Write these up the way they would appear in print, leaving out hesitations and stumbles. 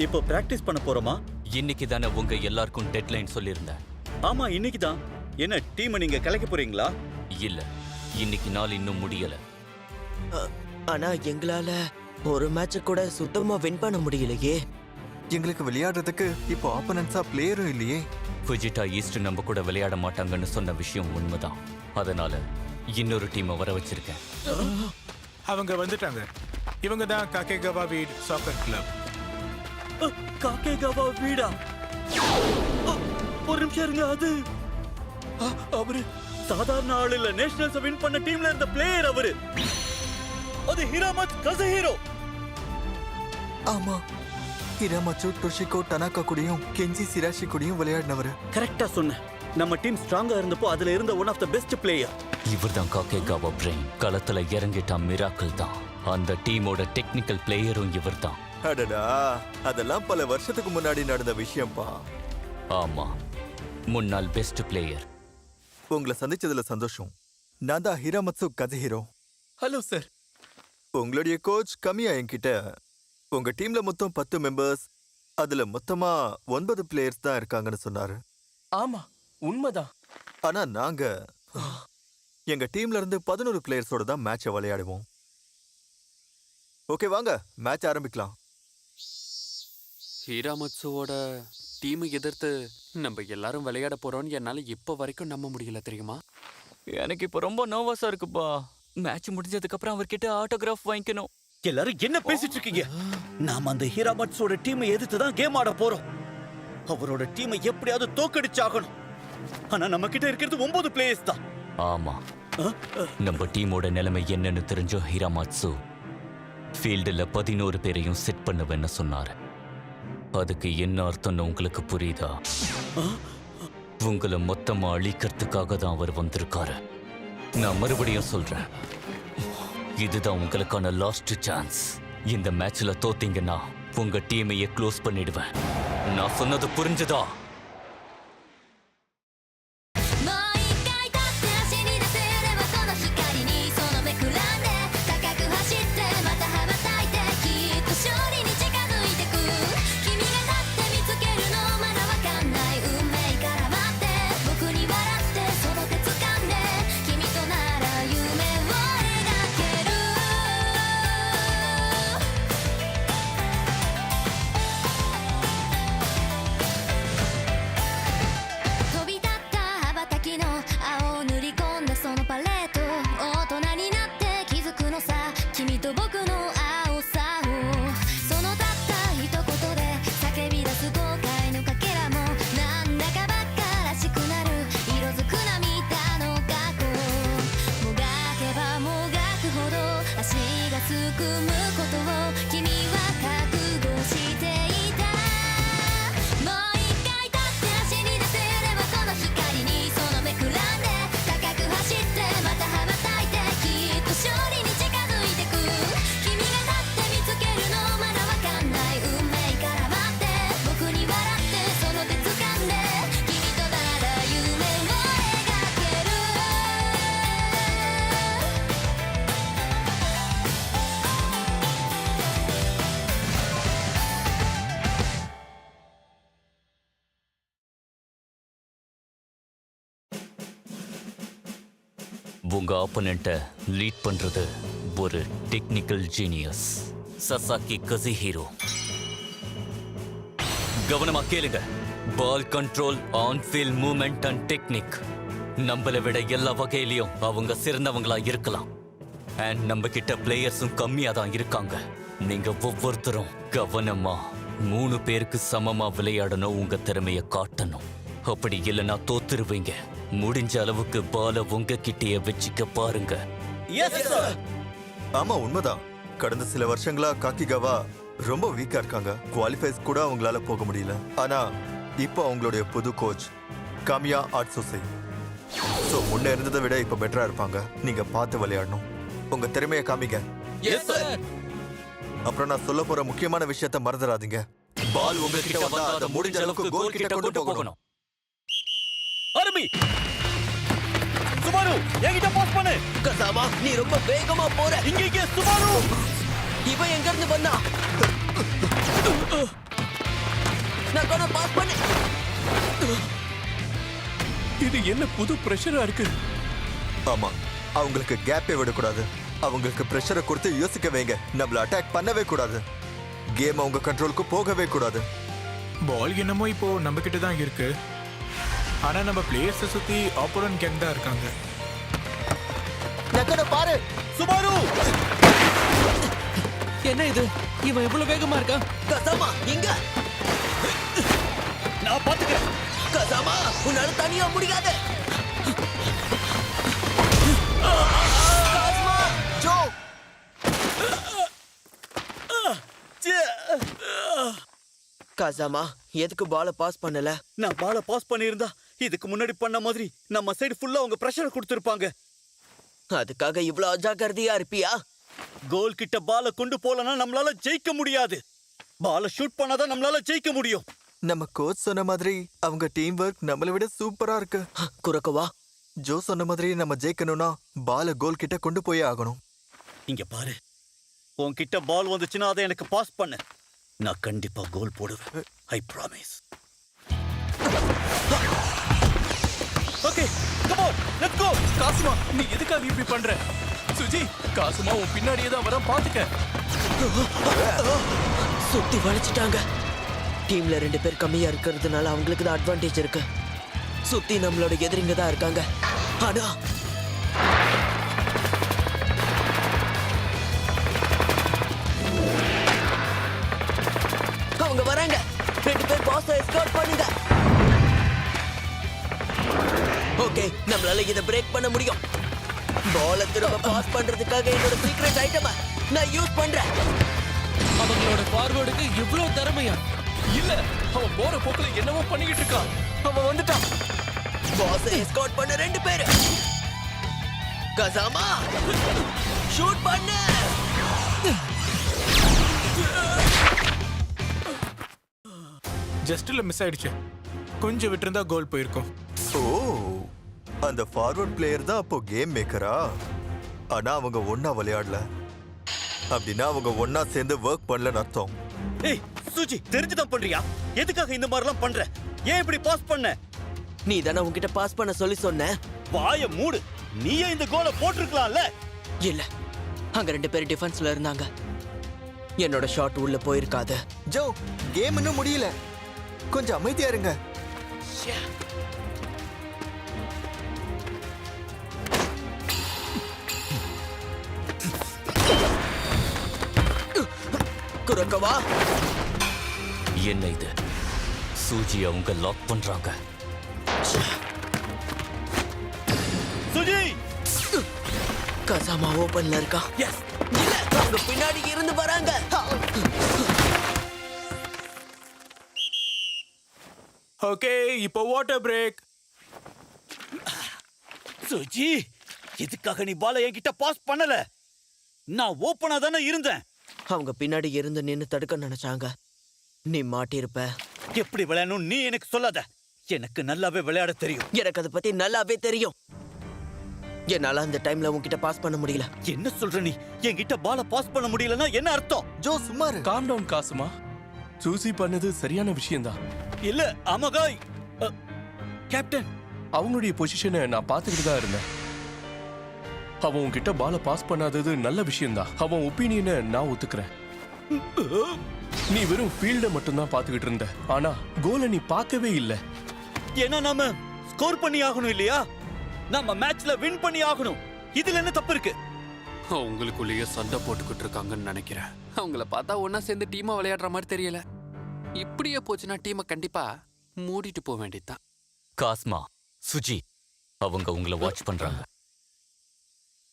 இப்போ பிராக்டிஸ் பண்ண போறோமா? இன்னைக்கு தானே உங்க எல்லாருக்கும் டெட்லைன் சொல்லியிருந்தேன். ஆமா, இன்னைக்கு தான். என்ன டீமை நீங்க கலைக்க போறீங்களா? இல்ல, இன்னைக்கு நாள் இன்னும் முடியல. ஆனா எங்களால ஒரு மேட்ச கூட சுத்தமா வின் பண்ண முடியலையே. எங்களுக்கு விளையாடுறதுக்கு இப்போ ஆப்போனன்ட்ஸா பிளேயரும் இல்லையே. ஃபுஜிட்டா ஈஸ்ட் நம்ம கூட விளையாட மாட்டாங்கன்னு சொன்ன விஷயம் உண்மைதான். அதனால இன்னொரு டீமை வர வச்சிருக்கேன். அவங்க வந்துட்டாங்க. இவங்க தான் காக்கேகவா வீட் சாக்கர் கிளப். காக்கேகவா வீடா? ஒரு நிமிஷம் இருங்க. அது அவரு சாதாரண ஆள் இல்ல. நேஷனல்ஸ் வின் பண்ண டீம்ல இருந்த பிளேயர் அவரு. அது ஹிராமட்சு கசுஹிரோ. ஆமா, ஹிராமட்சு டோஷிகோ டனாகா கூடயும் கெஞ்சி சிராஷி கூடயும் விளையாடினவர். கரெக்டா சொன்ன. நம்ம டீம் ஸ்ட்ராங்கா இருந்தப்போ அதுல இருந்த one of the best player. இவர்தான் காக்கேகாவா பிரெயின். களத்துல இறங்கிட்டா மிராக்கிள் தான். அந்த டீமோட டெக்னிக்கல் பிளேயரும் இவர்தான். அடடா, அதெல்லாம் பல வருஷத்துக்கு முன்னாடி நடந்த விஷயம்பா. ஆமா, முன்னாள் பெஸ்ட் பிளேயர். உங்களை சந்திச்சதுல சந்தோஷம். நான் தான் ஹிராமட்சு கசுஹிரோ. Hello sir. உங்களுடைய கோச் கமியா என்கிட்ட உங்க டீம்ல மொத்தம் 10 மெம்பர்ஸ், அதுல மொத்தமா 9 பிளேயர்ஸ் தான் இருக்காங்கன்னு சொன்னாரு. ஆமா, உண்மைதான். ஆனா நாங்க எங்க டீம்ல இருந்து 11 பிளேயர்ஸோட தான் மேட்சை விளையாடுவோம். ஓகே, வாங்க மேட்ச் ஆரம்பிக்கலாம். ஹீராமட்சுவோட டீமை எதிர்த்து நம்ம எல்லாரும் விளையாட போறோம்னு என்னால இப்ப வரைக்கும் நம்ப முடியல, தெரியுமா? எனக்கு இப்ப ரொம்ப நர்வஸா இருக்குப்பா. மேட்ச் முடிஞ்சதுக்கு அப்புறம் அவர்கிட்ட ஆட்டோகிராஃப் வாங்கிக்கணும். எல்லாரும் என்ன பேசிட்டு இருக்கீங்க? நாம அந்த ஹிராமட்சோட டீமை எதிர்த்து தான் கேம் ஆட போறோம். அவரோட டீமை எப்படியாவது தோக்கடிச்சாகணும். ஆனா நம்ம கிட்ட இருக்கிறது 9 பிளேயர்ஸ் தான். ஆமா, நம்ம டீமோட நிலைமை என்னன்னு தெரிஞ்சோ ஹிராமட்சு ஃபீல்டுல 11 பேரையும் செட் பண்ணுவேன்னு சொன்னாரு. அதுக்கு என்ன அர்த்தம்னு உங்களுக்கு புரியுதா? உங்களை மொத்தமா அழிக்கிறதுக்காக தான் அவர் வந்திருக்காரு. நான் மறுபடியும் சொல்றேன், இதுதான் உங்களுக்கான லாஸ்ட் சான்ஸ். இந்த மேட்ச்ல தோத்தீங்கன்னா உங்க டீமையே க்ளோஸ் பண்ணிடுவேன். நான் சொன்னது புரிஞ்சுதா? உங்க ஆப்போனண்ட்டை லீட் பண்றது ஒரு டெக்னிக்கல் ஜீனியஸ், சசாகி கசுஹிரோ. கவனமா கேளுங்க. Ball control, on field movement and technique. நம்மளை விட எல்லா வகையிலையும் அவங்க சிறந்தவங்களா இருக்கலாம். அண்ட் நம்ம கிட்ட பிளேயர்ஸும் கம்மியா தான் இருக்காங்க. நீங்க ஒவ்வொருத்தரும் கவனமா 3 பேருக்கு சமமா விளையாடணும். உங்க திறமைய காட்டணும். அப்படி இல்லைன்னா தோத்துருவீங்க. முடிஞ்ச அளவுக்கு பால உங்க கிட்டே வச்சுக்க பாருங்க. ஆமா, உண்மைதான். கடந்த சில வருஷங்களா காக்கிகாவா ரொம்ப வீக்கா இருக்காங்க. குவாலிஃபைஸ் கூட அவங்களால போக முடியல. ஆனா இப்போ அவங்களுடைய புது கோச் காமியா ஆட்சோசை. சோ முன்ன இருந்ததை விட இப்ப பெட்டரா இருப்பாங்க. நீங்க பார்த்து விளையாடணும். உங்க திறமையை காமிங்க. அப்புறம் நான் சொல்ல போற முக்கியமான விஷயத்த மறந்துடாதீங்க. பால் உங்ககிட்ட வந்தா அதை முடிஞ்ச அளவுக்கு கோல் கிட்ட கொண்டு போகணும். ஆரம்பி. சுமாரு, என்கிட்ட பாஸ் பண்ணு. கசாமா, நீ ரொம்ப வேகமா போற. இங்க சுமாரு. இவன் எங்க இருந்து வந்தா? நான் கூட பாஸ் பண்ணு. இது என்ன புது பிரஷரா இருக்கு? ஆமா, அவங்களுக்கு கேப்பே விடக்கூடாது. அவங்களுக்கு பிரஷரை கொடுத்து யோசிக்க வைங்க. நம்மள அட்டாக் பண்ணவே கூடாது. கேம் அவங்க கண்ட்ரோலுக்கு போகவே கூடாது. பால் என்னமோ இப்போ நம்ம கிட்ட தான் இருக்கு. ஆனா நம்ம பிளேயர்ஸை சுத்தி ஆப்போனன்ட் கேங் தான் இருக்காங்க. நக்கட பாரு. சுபாரு என்ன இது? இவன் இவ்வளவு வேகமா இருக்கான். கசாமா இங்க. நான் பாத்துக்கிறேன். கசாமா உன்னால தனியா முடியாது. காஸ்மா, ஜோ. கசாமா எதுக்கு பால பாஸ் பண்ணல? நான் பால பாஸ் பண்ணியிருந்தா இதுக்கு முன்னாடி பண்ண மாதிரி நம்ம சைடு ஃபுல்லா அவங்க பிரஷர் கொடுத்திருப்பாங்க. அதுக்காக இவ்வளவு அஜாக்கிரதையா இருப்பியா? கோல் கிட்ட பால கொண்டு போலனா நம்மளால ஜெயிக்க முடியாது. பால ஷூட் பண்ணாதான் நம்மளால ஜெயிக்க முடியும். நம்ம கோச் சொன்ன மாதிரி அவங்க டீம் ஒர்க் நம்மளை விட சூப்பரா இருக்கு. குறுக்கவா? ஜோ சொன்ன மாதிரி நம்ம ஜெயிக்கணும்னா பால கோல் கிட்ட கொண்டு போயே ஆகணும். இங்க பாரு, உன்கிட்ட பால் வந்துச்சுன்னா அதை எனக்கு பாஸ் பண்ணு. நான் கண்டிப்பா கோல் போடுவேன். I promise. Okay, come on, let's go. Kazuma, நீ எதுக்காக இப்படி பண்ற? சுஜி, காசுமா உன் பின்னாடியே தான் வர, பாத்துக்க. சுத்தி வளைச்சிட்டாங்க. டீம்ல 2 பேர் கம்மியா இருக்கிறதுனால அவங்களுக்கு தான் அட்வான்டேஜ் இருக்கு. சுத்தி நம்மளோட எதிரிங்க தான் இருக்காங்க. ஆனா அவங்க வராங்க. 2 பேர் பாஸை எஸ்கார்ட் பண்ணுங்க. ஓகே, நம்மளால இதை பிரேக் பண்ண முடியும். பால திரும்ப பாஸ் பண்றதுக்காக என்னோட சீக்ரெட் ஐட்டமை நான் யூஸ் பண்றேன். அவங்களோட ஃபார்வர்டுக்கு இவ்வளவு திறமையா? இல்ல, அவன் போற போக்குல என்னவோ பண்ணிக்கிட்டு இருக்கான். அவன் வந்துட்டான். பாஸை எஸ்கார்ட் பண்ண 2 பேர். கசாமா ஷூட் பண்ணு. ஜஸ்ட்ல மிஸ் ஆயிடுச்சு. கொஞ்சம் விட்டிருந்தா கோல் போயிருக்கும். ஓ, அந்த ஃபார்வர்ட் பிளேயர் தான் அப்போ கேம் மேக்கரா? ஆனா அவங்க ஒன்னா விளையாடல. அப்படின்னா அவங்க ஒன்னா சேர்ந்து ஒர்க் பண்ணலன்னு அர்த்தம். ஏய் சுஜி, தெரிஞ்சுதான் பண்றியா? எதுக்காக இந்த மாதிரிலாம் பண்ற? ஏன் இப்படி பாஸ் பண்ண? நீ தானே உன்கிட்ட பாஸ் பண்ண சொல்லி சொன்ன. வாய மூடு. நீயே இந்த கோலை போட்டிருக்கலாம்ல. இல்ல, அங்க 2 பேர் டிஃபென்ஸ்ல இருந்தாங்க. என்னோட ஷாட் உள்ள போயிருக்காது. ஜோ, கேம் இன்னும் முடியல. கொஞ்சம் அமைதியா இருங்க. குறுக்கவா? என்ன இது? சூஜி அவங்க லாக் பண்றாங்க. சுஜி, கசாமா ஓபன்ல இருக்கா? எஸ். இல்ல, அவங்க பின்னாடி இருந்து வராங்க. ஓகே, இப்போ வாட்டர் பிரேக். சுஜி, எதுக்காக நீ பாலை என்கிட்ட பாஸ் பண்ணல? நான் ஓப்பனா தானே இருந்தேன். அவங்க பின்னாடி இருந்து நின்னு தடுக்க நினைச்சாங்க. நீ மாட்டிருப்ப. எப்படி விளையாடணும் நீ எனக்கு சொல்லாத. எனக்கு நல்லாவே விளையாட தெரியும். எனக்கு அதை பத்தி நல்லாவே தெரியும். என்னால அந்த டைம்ல உன்கிட்ட பாஸ் பண்ண முடியல. என்ன சொல்ற நீ? என்கிட்ட பால பாஸ் பண்ண முடியலன்னா என்ன அர்த்தம்? ஜோ சும்மா இரு. Calm down காசுமா. சூசி பண்ணது சரியான விஷயம்தான். இல்ல அமகாய், கேப்டன், அவனுடைய பொசிஷனை நான் பார்த்துக்கிட்டு தான் இருந்தேன். அவன் உன்கிட்ட பால பாஸ் பண்ணாதது நல்ல விஷயம்தான். அவன் ஒப்பீனியனை நான் ஒத்துக்கிறேன். நீ வெறும் ஃபீல்ட மட்டும் தான் பார்த்துக்கிட்டு இருந்த. ஆனா கோலை நீ பார்க்கவே இல்லை. ஏன்னா நாம ஸ்கோர் பண்ணி ஆகணும் இல்லையா? நம்ம மேட்ச்ல வின் பண்ணி ஆகணும். இதுல என்ன தப்பு இருக்கு? அவங்களுக்குள்ளேயே சண்டை போட்டுக்கிட்டு இருக்காங்கன்னு நினைக்கிறேன். அவங்கள பார்த்தா ஒன்னா சேர்ந்து டீமா விளையாடுற மாதிரி தெரியல. இப்படியே போச்சுன்னா டீமை கண்டிப்பா மூடிட்டு போக வேண்டியதுதான். காஸ்மா, சுஜி அவங்க உங்களை வாட்ச் பண்றாங்க.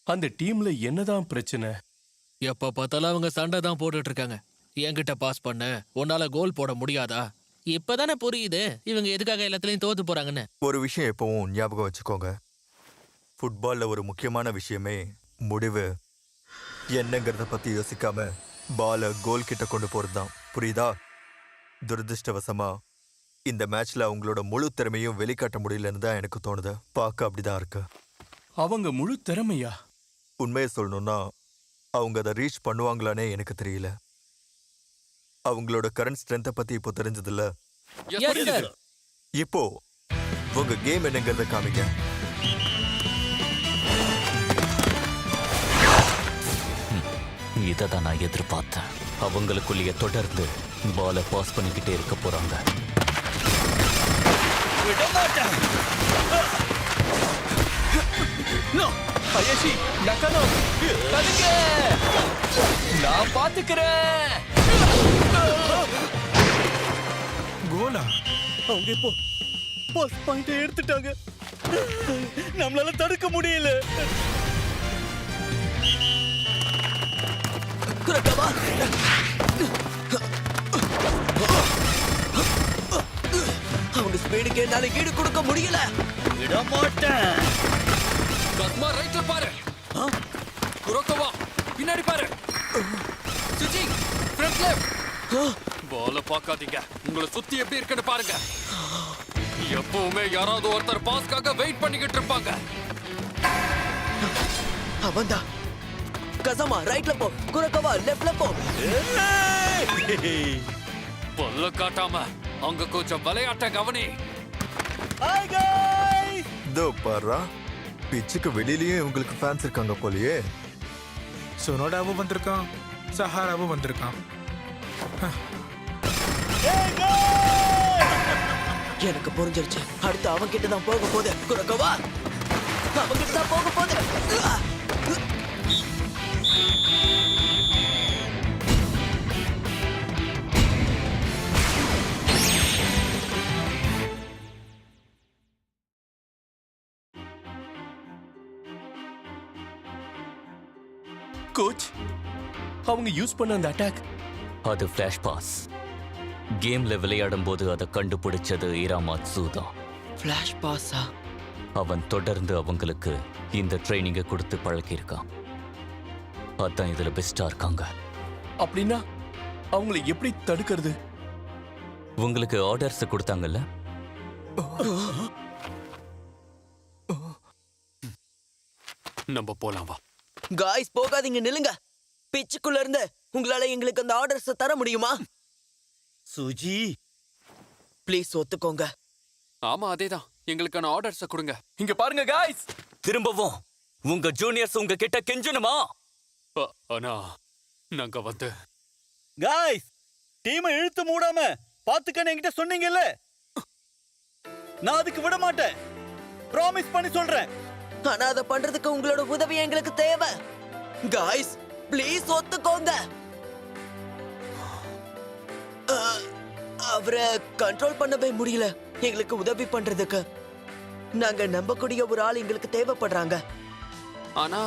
அந்த டீம்ல என்னதான் பிரச்சனை? எப்ப பார்த்தாலும் அவங்க சண்டை தான் போட்டுட்டு இருக்காங்க. என்கிட்ட பாஸ் பண்ண, உன்னால கோல் போட முடியாதா? இப்பதானே புரியுது இவங்க எதுக்காக எல்லாத்துலயும் தோத்து போறாங்கன்னு. ஒரு விஷயம் எப்பவும் ஞாபகம் வச்சுக்கோங்க. ஃபுட்பால்ல ஒரு முக்கியமான விஷயமே முடிவு. என்னங்கிறத பத்தி யோசிக்காம பால கோல் கிட்ட கொண்டு போறதுதான். புரியுதா? துரதிருஷ்டவசமா இந்த மேட்ச்ல அவங்களோட முழு திறமையும் வெளிக்காட்ட முடியலன்னு தான் எனக்கு தோணுது. பார்க்க அப்படிதான் இருக்கு. அவங்க முழு திறமையா? உண்மையை சொல்லணும்னா அவங்க அதை ரீச் பண்ணுவாங்களானே எனக்கு தெரியல. அவங்களோட கரண்ட் ஸ்ட்ரென்த்தை பத்தி இப்போ தெரிஞ்சதில்ல. Yes, sir. இப்போ உங்க கேம் என்னங்கிறத காமிங்க. இதை தான் நான் எதிர்பார்த்தேன். அவங்களுக்குள்ளேயே தொடர்ந்து பாலை பாஸ் பண்ணிக்கிட்டே இருக்க போறாங்க. விட மாட்டேன். No. அயஷி நக்கனோ தடுங்க, நான் பாத்துக்கிறேன். கோலா அவங்க இப்போ பாஸ் பாயிண்ட் எடுத்துட்டாங்க. நம்மளால தடுக்க முடியல. குரக்கவா அவங்க ஸ்பீடுக்கு என்னால ஈடு கொடுக்க முடியல. விட மாட்டேன். கஸ்மா ரைட்ல பாரு. குரோக்கவா பின்னாடி பாரு. Suji front left. பால பார்க்காதீங்க, உங்களை சுத்தி எப்படி இருக்குன்னு பாருங்க. எப்பவுமே யாராவது ஒருத்தர் பாஸ்க்காக வெயிட் பண்ணிக்கிட்டு இருப்பாங்க. அவன்தான். கசமா ரைட்ல போ, குரக்கவா லெஃப்ட்ல போ. பல்ல காட்டாம அங்க கொஞ்சம் விளையாட்ட கவனி. Hi guys. இதோ பாரா, பிச்சுக்கு வெளியிலயே உங்களுக்கு ஃபேன்ஸ் இருக்காங்க போலயே. சொனோடாவும் வந்திருக்கான், சஹாராவும் வந்திருக்கான். Hey guys. எனக்கு புரிஞ்சிருச்சு. அடுத்து அவன் கிட்ட தான் போக போகுது. குரக்கவா அவன் கிட்ட தான் போக போகுது. கோச், அவங்க யூஸ் பண்ண அந்த அட்டாக் அது ஃபிளாஷ் பாஸ். கேம்ல விளையாடும் போது அதை கண்டுபிடிச்சது இராமாத்சு தான். ஃபிளாஷ் பாஸா? அவன் தொடர்ந்து அவங்களுக்கு இந்த ட்ரைனிங்கை கொடுத்து பழக்கியிருக்கான். அதான் இதுல பெஸ்டா இருக்காங்க. அப்படின்னா அவங்களை எப்படி தடுக்கிறது? உங்களுக்கு ஆர்டர்ஸ் கொடுத்தாங்கல்ல, நம்ம போலாம் வா. காய்ஸ் போகாதீங்க, நில்லுங்க. பிச்சுக்குள்ள இருந்து உங்களால எங்களுக்கு அந்த ஆர்டர்ஸ் தர முடியுமா? சுஜி ப்ளீஸ் ஒத்துக்கோங்க. ஆமா அதேதான், எங்களுக்கான ஆர்டர்ஸ கொடுங்க. இங்க பாருங்க காய்ஸ், திரும்பவும் உங்க ஜூனியர்ஸ் உங்க கிட்ட கெஞ்சணுமா? ஆனா நாங்க வந்து guys, டீமை இழுத்து மூடாம பாத்துக்கன்னு என்கிட்ட சொன்னீங்கல்ல. நான் அதுக்கு விட மாட்டேன். ப்ராமிஸ் பண்ணி சொல்றேன். ஆனா அதை பண்றதுக்கு உங்களோட உதவி எங்களுக்கு தேவை. காய்ஸ் ப்ளீஸ் ஒத்துக்கோங்க. அவரை கண்ட்ரோல் பண்ணவே முடியல. எங்களுக்கு உதவி பண்றதுக்கு நாங்க நம்பக்கூடிய ஒரு ஆள் எங்களுக்கு தேவைப்படுறாங்க. ஆனா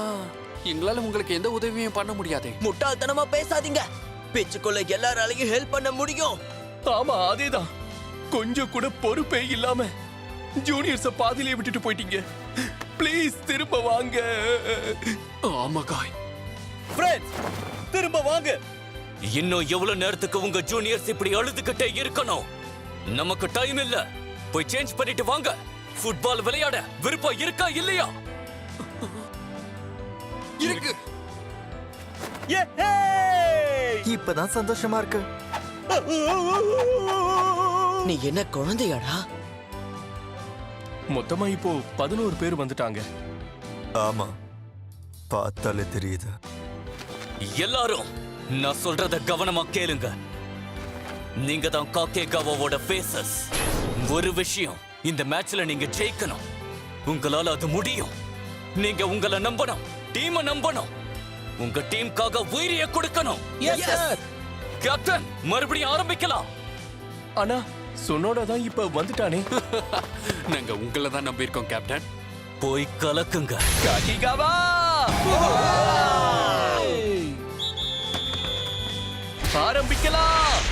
எங்களால உங்களுக்கு எந்த உதவியும் பண்ண முடியாதே. முட்டாள்தனமா பேசாதீங்க. பிச்சுக்குள்ள எல்லாராலையும் ஹெல்ப் பண்ண முடியும். ஆமா அதேதான். கொஞ்சம் கூட பொறுப்பே இல்லாம ஜூனியர்ஸ பாதியிலே விட்டுட்டு போயிட்டீங்க. ப்ளீஸ் திரும்ப வாங்க. ஆமா காய். ஃப்ரெண்ட்ஸ், திரும்ப வாங்க. இன்னும் எவ்வளவு நேரத்துக்கு உங்க ஜூனியர்ஸ் இப்படி அழுதுகிட்டே இருக்கணும்? நமக்கு டைம் இல்ல. போய் சேஞ்ச் பண்ணிட்டு வாங்க. ஃபுட்பால் விளையாட விருப்பம் இருக்கா இல்லையா? இருக்கு. இப்பதான் சந்தோஷமா இருக்கு. நீ என்ன குழந்தையாடா? மொத்தமா இப்போ 11 பேர் வந்துட்டாங்க. ஆமா, பார்த்தாலே தெரியுது. எல்லாரும் நான் சொல்றத கவனமா கேளுங்க. நீங்க தான் காக்கேகாவாவோட ஃபேசஸ். ஒரு விஷயம், இந்த மேட்ச்ல நீங்க ஜெயிக்கணும். உங்களால அது முடியும். நீங்க உங்களை நம்பணும், டீமை நம்பணும். உங்க டீமுக்காக உயிரிய கொடுக்கணும். கேப்டன், மறுபடியும் ஆரம்பிக்கலாம். ஆனா சொன்னோட தான் இப்ப வந்துட்டானே. நாங்க உங்களை தான் நம்பி இருக்கோம் கேப்டன். போய் கலக்குங்க. காக்கிகாவா ஆரம்பிக்கலாம்.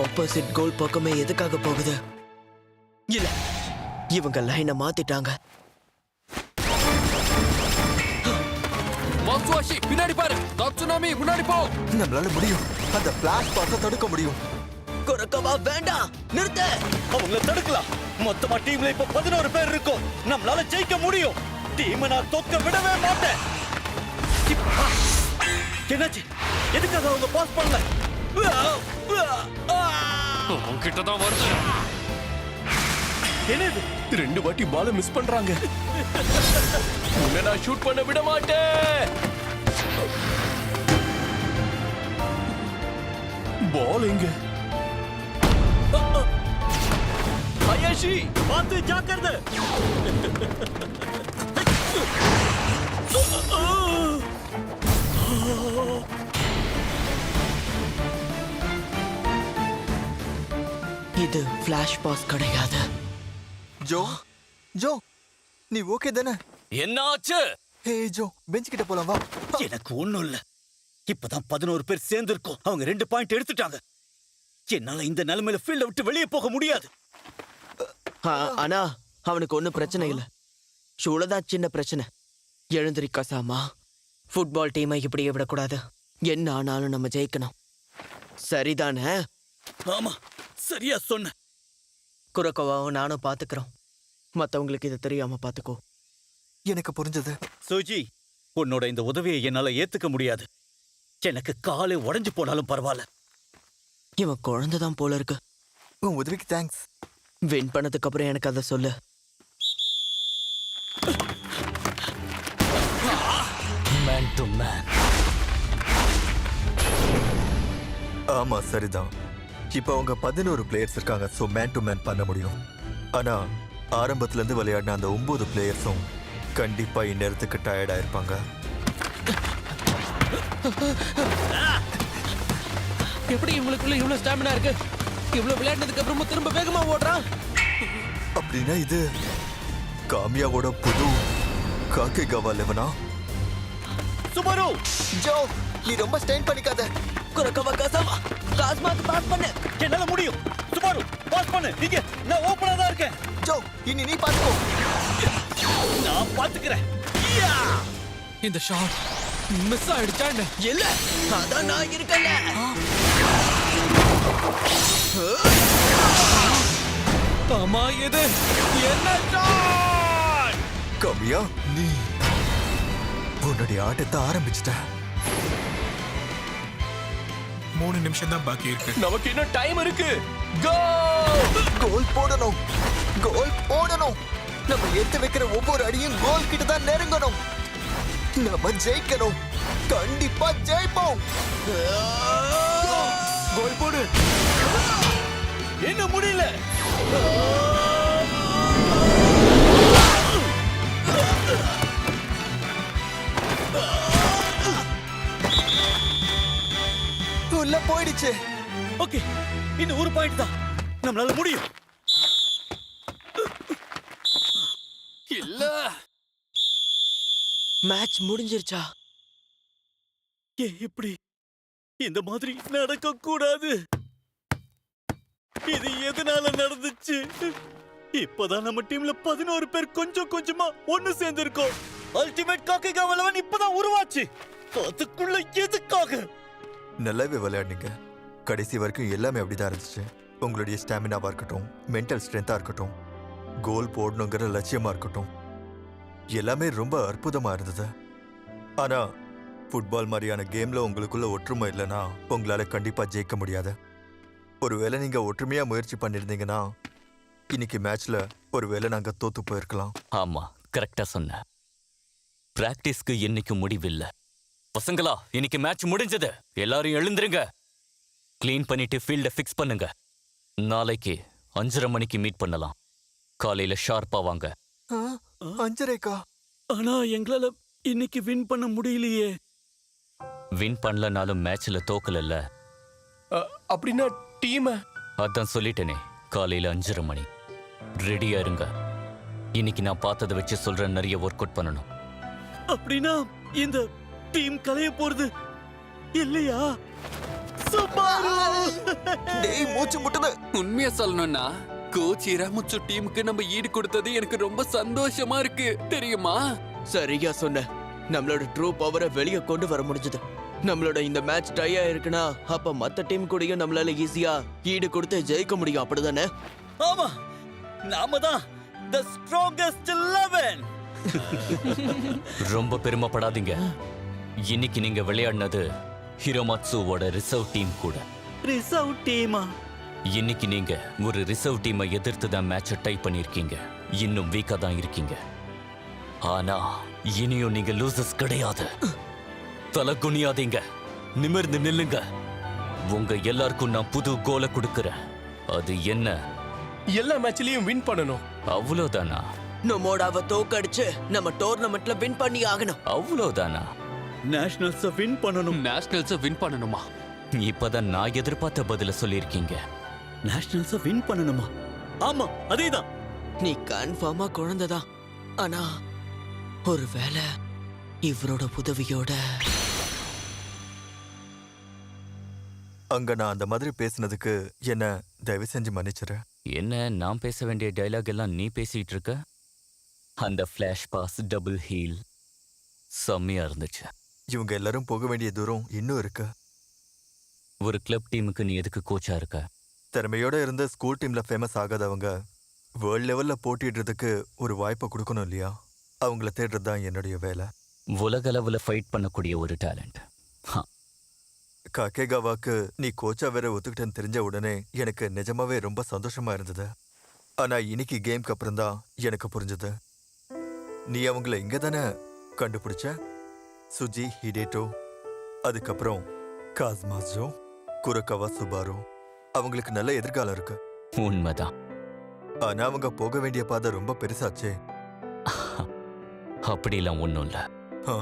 ஆப்போசிட் கோல் பக்கமே எதுக்காக போகுது? இல்ல, இவங்க லைனை மாத்திட்டாங்க. மாசுவாஷி பின்னாடி பாரு. தாட்சுனாமி முன்னாடி போ. நம்மளால முடியும். அந்த ஃபிளாஷ் பாஸை தடுக்க முடியும். குரக்கவா வேண்டாம், நிறுத்து. அவங்கள தடுக்கலாம். மொத்தமா டீம்ல இப்ப 11 பேர் இருக்கோம். நம்மளால ஜெயிக்க முடியும். டீமை நான் தோக்க விடவே மாட்டேன். என்னாச்சு? எதுக்காக அவங்க பாஸ் பண்ணல? உன்கிட்ட தான் வருது. என்னது? 2 வாட்டி பால மிஸ் பண்றாங்க. உன்னை நான் ஷூட் பண்ண விட மாட்டேன். பால் எங்க? ஹயாஷி பார்த்து ஜாக்கிரதை. இது ஃபிளாஷ் பாஸ் கிடையாது. ஜோ ஜோ நீ ஓகே தானே? என்னாச்சு? ஹே ஜோ பெஞ்ச் கிட்ட போலாம் வா. எனக்கு ஒண்ணும் இல்ல. இப்பதான் 11 பேர் சேர்ந்து இருக்கோம். அவங்க 2 பாயிண்ட் எடுத்துட்டாங்க. என்னால இந்த நிலைமையில ஃபீல்ட விட்டு வெளியே போக முடியாது. ஆனா அவனுக்கு ஒன்றும் பிரச்சனை இல்லை. ஷூல தான் சின்ன பிரச்சனை. எழுந்திரி கசாமா. ஃபுட்பால் டீமை இப்படியே விடக்கூடாது. என்ன ஆனாலும் நம்ம ஜெயிக்கணும். சரிதானே? ஆமா, சரியா சொன்ன. குரக்கோவாவும் நானும் பாத்துக்கிறோம். மத்தவங்களுக்கு இது தெரியாம பாத்துக்கோ. எனக்கு புரிஞ்சது. சோஜி, உன்னோட இந்த உதவியை என்னால ஏத்துக்க முடியாது. எனக்கு காலை உடைஞ்சு போனாலும் பரவாயில்ல. இவன் குழந்தைதான் போல இருக்கு. உன் உதவிக்கு தேங்க்ஸ். வின் பண்ணதுக்கு அப்புறம் எனக்கு அதை சொல்லு. Man to man. ஆமா சரிதான். இப்ப அவங்க 11 பிளேயர்ஸ் இருக்காங்க. சோ மேன் டு மேன் பண்ண முடியும். ஆனா ஆரம்பத்துல இருந்து விளையாடின அந்த 9 பிளேயர்ஸும் கண்டிப்பா இந்நேரத்துக்கு டயர்டா இருப்பாங்க. எப்படி இவங்களுக்குள்ள இவ்வளவு ஸ்டாமினா இருக்கு? இவ்வளவு விளையாடுனதுக்கு அப்புறமும் திரும்ப வேகமா ஓடுறான். அப்படின்னா இது காமியாவோட புது காக்கிகாவா லெவனா? சுபாரு, ஜோ நீ ரொம்ப ஸ்ட்ரெயின் பண்ணிக்காத. குரக்கோவா கசாமா காஸ்மாக்கு பாஸ் பண்ணு. என்னால முடியும். சுபாரு, பாஸ் பண்ணு. நீங்க நான் ஓபனா தான் இருக்கேன். ஜோ இனி நீ பாத்துக்கோ. நான் பாத்துக்கிறேன். இந்த ஷாட் மிஸ் ஆயிடுச்சா என்ன? இல்ல, அதான் நான் இருக்கல. ஆமா, இது என்ன ஷாட்? காமியா நீ உன்னுடைய ஆட்டத்தை ஆரம்பிச்சிட்ட. 3 நிமிஷம் தான் பாக்கி இருக்கு. நமக்கு இன்னும் டைம் இருக்கு. கோ! கோல் போடணும், கோல் போடணும். நம்ம எடுத்து வைக்கிற ஒவ்வொரு அடியும் கோல் கிட்ட தான் நெருங்கணும். நம்ம ஜெயிக்கணும். கண்டிப்பா ஜெயிப்போம். கோல் போடு. என்ன முடியல. உள்ள போயிடுச்சு. ஓகே, இன்னும் ஒரு பாயிண்ட் தான். நம்மளால முடியும். இல்ல, மேட்ச் முடிஞ்சிருச்சா? இப்படி இந்த மாதிரி நடக்க கூடாது. இது எதனால நடந்துச்சு? இப்பதான் நம்ம டீம்ல 11 பேர் கொஞ்சம் கொஞ்சமா ஒண்ணு சேர்ந்து இருக்கோம். அல்டிமேட் காக்கிகாவா லெவன் இப்பதான் உருவாச்சு. அதுக்குள்ள எதுக்காக? நல்லாவே விளையாடுனீங்க. கடைசி வரைக்கும் எல்லாமே அப்படிதான் இருந்துச்சு. உங்களுடைய ஸ்டாமினாவா இருக்கட்டும், மென்டல் ஸ்ட்ரென்த்தா இருக்கட்டும், கோல் போடணுங்கிற லட்சியமா இருக்கட்டும், எல்லாமே ரொம்ப அற்புதமா இருந்தது. ஆனா ஃபுட்பால் மாதிரியான கேம்ல உங்களுக்குள்ள ஒற்றுமை இல்லைன்னா உங்களால கண்டிப்பா ஜெயிக்க முடியாது. ஒருவேளை நீங்க ஒற்றுமையா முயற்சி பண்ணிருந்தீங்கன்னா இன்னைக்கு மேட்ச்ல ஒருவேளை நாங்க தோத்து போயிருக்கலாம். ஆமா, கரெக்டா சொன்ன. பிராக்டிஸ்க்கு இன்னைக்கு முடிவில்லை. பசங்களா, இன்னைக்கு மேட்ச் முடிஞ்சது. எல்லாரும் எழுந்துருங்க. கிளீன் பண்ணிட்டு ஃபீல்ட ஃபிக்ஸ் பண்ணுங்க. நாளைக்கு 5:30 மணிக்கு மீட் பண்ணலாம். காலையில ஷார்ப்பா வாங்க. 5:30. ஆனா எங்களால இன்னைக்கு வின் பண்ண முடியலையே. வின் பண்ணலனாலும் மேட்ச்ல தோக்கலல்ல. அப்படின்னா டீமை அதான் சொல்லிட்டேனே, காலையில 5:30 மணி. ரெடியா இருங்க. இன்னைக்கு நான் பார்த்ததை வச்சு சொல்றேன், நிறைய ஒர்க் அவுட் பண்ணணும். அப்படின்னா இந்த டீம் கலைய போறது இல்லையா? சுபாரு! டேய் மூச்சு முட்டுது. உண்மையா சொல்லணும்னா கோச் இராமுச்சு டீமுக்கு நம்ம ஈடு கொடுத்தது எனக்கு ரொம்ப சந்தோஷமா இருக்கு தெரியுமா? சரியா சொன்ன. நம்மளோட ட்ரூ பவரை வெளியே கொண்டு வர முடிஞ்சது. நம்மளோட இந்த மேட்ச் டை ஆயிருக்குன்னா அப்ப மத்த டீம் கூடயும் நம்மளால ஈஸியா ஈடு கொடுத்து ஜெயிக்க முடியும். அப்படிதானே? ஆமா, நாம தான் the strongest 11. ரொம்ப பெருமைப்படாதீங்க. இன்னைக்கு நீங்க விளையாடினது ஹிரோமாட்சுவோட ரிசர்வ் டீம் கூட. ரிசர்வ் டீமா? இன்னைக்கு நீங்க ஒரு ரிசர்வ் டீமை எதிர்த்து தான் மேட்சை டை பண்ணிருக்கீங்க. இன்னும் வீக்கா தான் இருக்கீங்க. ஆனா இனியும் நீங்க லூசர்ஸ் கிடையாது. தலை குனியாதீங்க, நிமிர்ந்து நில்லுங்க. உங்க எல்லாருக்கும் நான் புது கோலை கொடுக்கறேன். அது என்ன? எல்லா மேட்ச்லயும் வின் பண்ணணும். அவ்வளவுதானா? நம்மோடாவை தோக்கடிச்சு நம்ம டோர்னமெண்ட்ல வின் பண்ணி ஆகணும். அவ்வளவுதானா? நேஷனல்ஸ வின் பண்ணணும். நேஷனல்ஸை வின் பண்ணணுமா? இப்பதான் நான் எதிர்பார்த்த பதில சொல்லியிருக்கீங்க. நேஷனல்ஸ வின் பண்ணணுமா? ஆமா, அதேதான். நீ கன்ஃபார்மா குழந்தைதான். ஆனா ஒருவேளை இவரோட உதவியோட அங்க நான் அந்த மாதிரி பேசினதுக்கு என்ன தயவு செஞ்சு மன்னிச்சிரு. என்ன, நான் பேச வேண்டிய டைலாக் எல்லாம் நீ பேசிட்டு இருக்க? அந்த ஃபிளாஷ் பாஸ் டபுள் ஹீல் செம்மையா இருந்துச்சு. இவங்க எல்லாரும் போக வேண்டிய தூரம் இன்னும் இருக்கு. ஒரு கிளப் டீமுக்கு நீ எதுக்கு கோச்சா இருக்க? திறமையோட இருந்த ஸ்கூல் டீம்ல ஃபேமஸ் ஆகாதவங்க வேர்ல்ட் லெவல்ல போட்டிடுறதுக்கு ஒரு வாய்ப்பை கொடுக்கணும் இல்லையா? அவங்கள தேடுறது தான் என்னுடைய வேலை. உலக அளவுல ஃபைட் பண்ணக்கூடிய ஒரு டேலண்ட். காக்கேகாவாக்கு நீ கோச்சா வேற ஒத்துக்கிட்டேன்னு தெரிஞ்ச உடனே எனக்கு நிஜமாவே ரொம்ப சந்தோஷமா இருந்தது. ஆனா இன்னைக்கு கேம்க்கு அப்புறம் தான் எனக்கு புரிஞ்சது. நீ அவங்கள இங்க தானே கண்டுபிடிச்ச? சுஜி ஹிடேட்டோ, அதுக்கப்புறம் காஸ்மாஸ்ஜோ, குரகவா சுபாரு. அவங்களுக்கு நல்ல எதிர்காலம் இருக்கு. உண்மைதான். ஆனா அவங்க போக வேண்டிய பாதை ரொம்ப பெருசாச்சே. அப்படிலாம் ஒண்ணும் இல்ல. ஆ,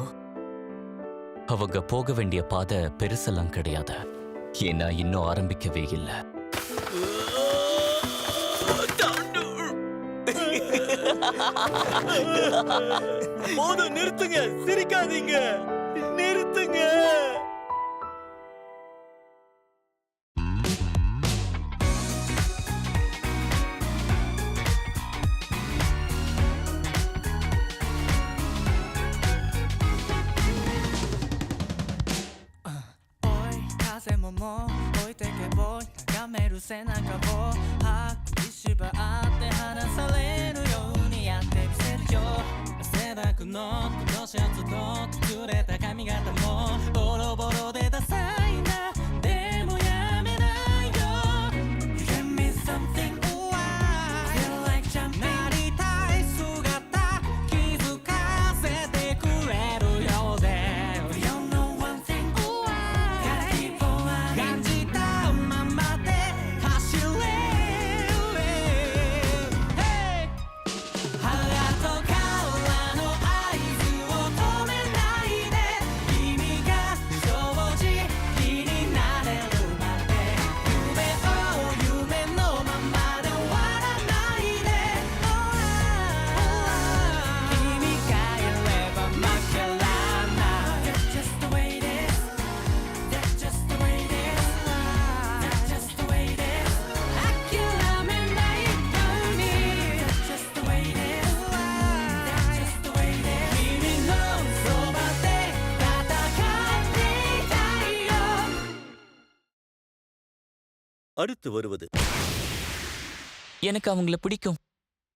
அவங்க போக வேண்டிய பாதை பெருசெல்லாம் கிடையாது. ஏன்னா இன்னும் ஆரம்பிக்கவே இல்லை. போதும், நிறுத்துங்க. சிரிக்காதீங்க, நிறுத்துங்க. அடுத்து வருவது எனக்கு அவங்கள பிடிக்கும்.